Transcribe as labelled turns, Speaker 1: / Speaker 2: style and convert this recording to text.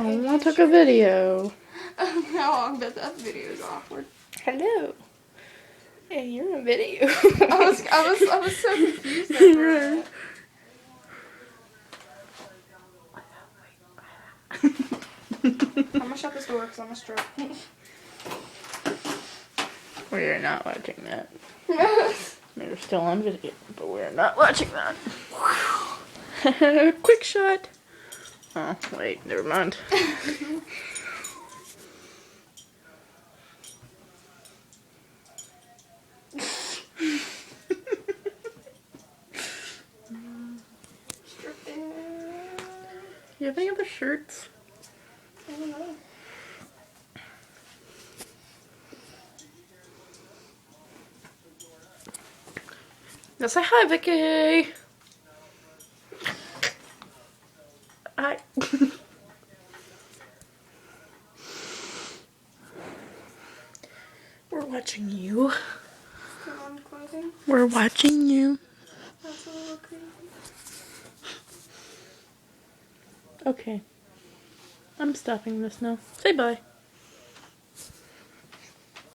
Speaker 1: Oh, I took a video.
Speaker 2: No, but that video is awkward.
Speaker 1: Hello. Hey, you're in a video.
Speaker 2: I was so confused over that. I'm gonna shut this door because I'm gonna stroke.
Speaker 1: We're not watching that. We're still on video, but we're not watching that. Quick shot. Oh, wait, never mind. You have any other shirts?
Speaker 2: I don't know.
Speaker 1: Now say hi, Vicky. Hi. We're watching you.
Speaker 2: Still on closing?
Speaker 1: We're watching you.
Speaker 2: That's a little creepy.
Speaker 1: Okay. I'm stopping this now. Say bye.